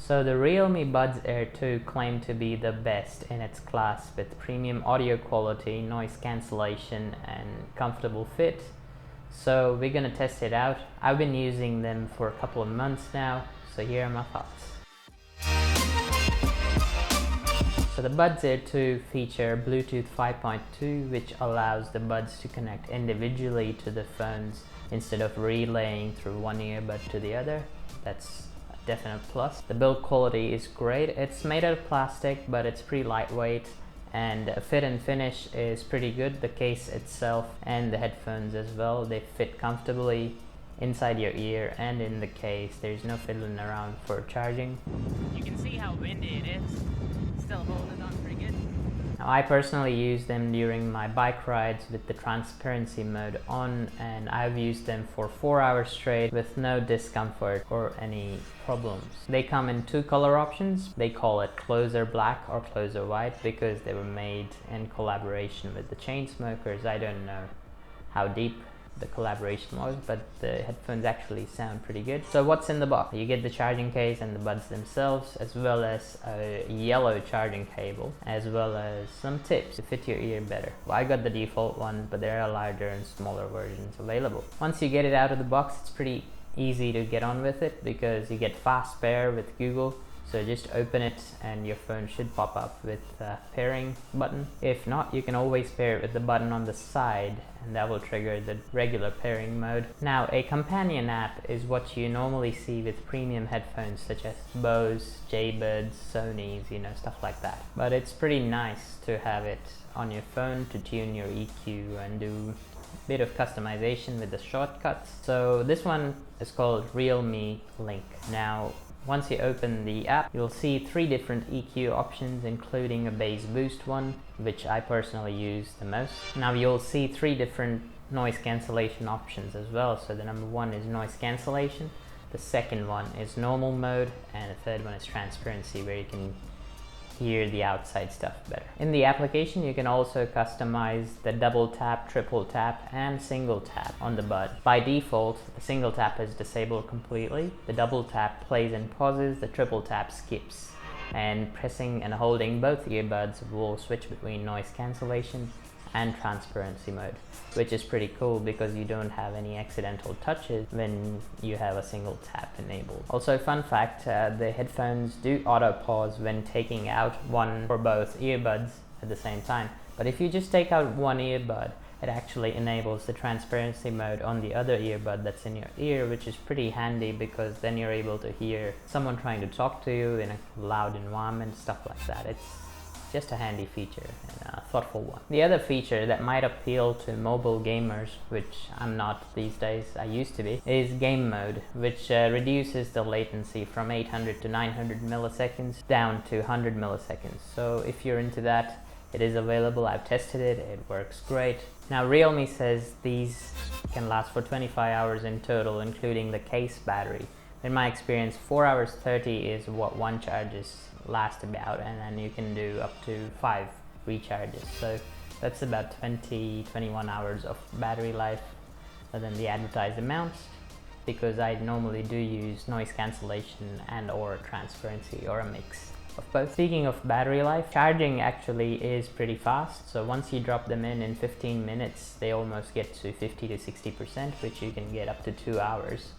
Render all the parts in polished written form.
So the Realme Buds Air 2 claim to be the best in its class with premium audio quality, noise cancellation and comfortable fit. So we're gonna test it out. I've been using them for a couple of months now, so here are my thoughts. So the Buds Air 2 feature Bluetooth 5.2, which allows the buds to connect individually to the phones instead of relaying through one earbud to the other. That's a definite plus. The build quality is great. It's made out of plastic, but it's pretty lightweight, and the fit and finish is pretty good. The case itself and the headphones as well, they fit comfortably inside your ear and in the case. There's no fiddling around for charging. You can see how windy it is. Still holding on pretty good. Now, I personally use them during my bike rides with the transparency mode on, and I've used them for 4 hours straight with no discomfort or any problems. They come in 2 color options. They call it closer black or closer white because they were made in collaboration with the Chainsmokers. I don't know how deep the collaboration was, but the headphones actually sound pretty good. So what's in the box? You get the charging case and the buds themselves, as well as a yellow charging cable, as well as some tips to fit your ear better. Well, I got the default one, but there are larger and smaller versions available. Once you get it out of the box, it's pretty easy to get on with it because you get fast pair with Google. So just open it and your phone should pop up with a pairing button. If not, you can always pair it with the button on the side, and that will trigger the regular pairing mode. Now, a companion app is what you normally see with premium headphones such as Bose, J-Buds, Sony's, stuff like that. But it's pretty nice to have it on your phone to tune your EQ and do a bit of customization with the shortcuts. So this one is called Realme Link. Now, once you open the app, you'll see 3 different EQ options, including a bass boost one, which I personally use the most. Now you'll see 3 different noise cancellation options as well. So the number 1 is noise cancellation, the second one is normal mode, and the third one is transparency, where you can hear the outside stuff better. In the application, you can also customize the double tap, triple tap, and single tap on the bud. By default, the single tap is disabled completely. The double tap plays and pauses, the triple tap skips. And pressing and holding both earbuds will switch between noise cancellation and transparency mode, which is pretty cool because you don't have any accidental touches when you have a single tap enabled. Also, fun fact, the headphones do auto pause when taking out one or both earbuds at the same time. But if you just take out one earbud, it actually enables the transparency mode on the other earbud that's in your ear, which is pretty handy because then you're able to hear someone trying to talk to you in a loud environment, stuff like that. It's just a handy feature and a thoughtful one. The other feature that might appeal to mobile gamers, which I'm not these days, I used to be, is game mode, which reduces the latency from 800 to 900 milliseconds down to 100 milliseconds. So if you're into that, it is available. I've tested it, it works great. Now Realme says these can last for 25 hours in total, including the case battery. In my experience, 4 hours 30 is what one charges last about, and then you can do up to 5 recharges. So that's about 21 hours of battery life than the advertised amounts, because I normally do use noise cancellation and or transparency or a mix of both. Speaking of battery life, charging actually is pretty fast. So once you drop them in 15 minutes, they almost get to 50 to 60%, which you can get up to 2 hours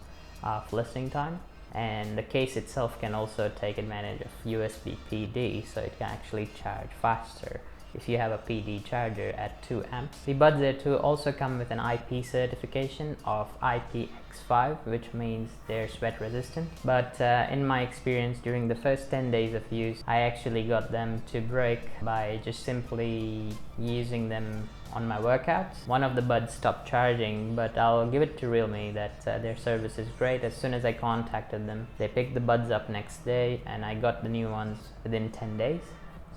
of listening time. And the case itself can also take advantage of USB PD, so it can actually charge faster if you have a PD charger at 2 amps. The Buds Air 2 also come with an IP certification of IPX5, which means they're sweat resistant. But in my experience, during the first 10 days of use, I actually got them to break by just simply using them on my workouts. One of the buds stopped charging, but I'll give it to Realme that their service is great. As soon as I contacted them, they picked the buds up next day, and I got the new ones within 10 days.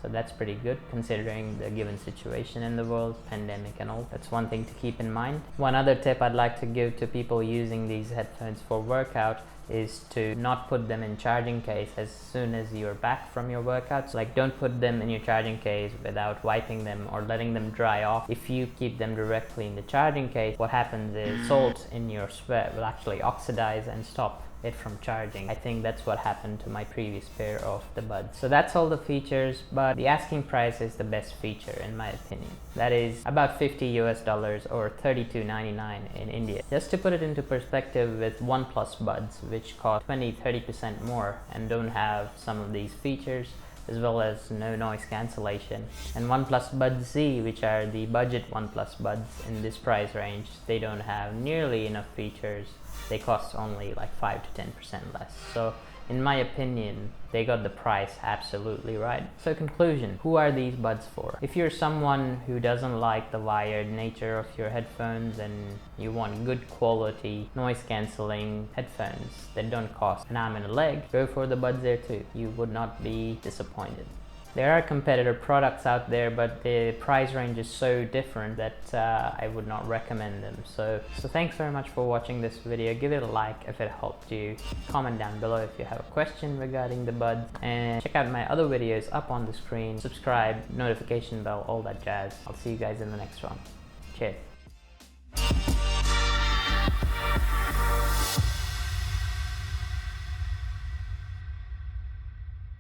So that's pretty good considering the given situation in the world, pandemic and all. That's one thing to keep in mind. One other tip I'd like to give to people using these headphones for workout is to not put them in charging case as soon as you're back from your workouts. Like, don't put them in your charging case without wiping them or letting them dry off. If you keep them directly in the charging case, what happens is salt in your sweat will actually oxidize and stop it from charging. I think that's what happened to my previous pair of the buds. So that's all the features, but the asking price is the best feature in my opinion. That is about $50 US or $32.99 in India. Just to put it into perspective with OnePlus buds, which cost 20-30% more and don't have some of these features, as well as no noise cancellation. And OnePlus Buds Z, which are the budget OnePlus buds in this price range, they don't have nearly enough features. They cost only like 5-10% less. So in my opinion, they got the price absolutely right. So conclusion, who are these buds for? If you're someone who doesn't like the wired nature of your headphones and you want good quality noise cancelling headphones that don't cost an arm and a leg, go for the Buds Air 2. You would not be disappointed. There are competitor products out there, but the price range is so different that I would not recommend them. So thanks very much for watching this video. Give it a like if it helped you. Comment down below if you have a question regarding the buds. And check out my other videos up on the screen. Subscribe, notification bell, all that jazz. I'll see you guys in the next one. Cheers.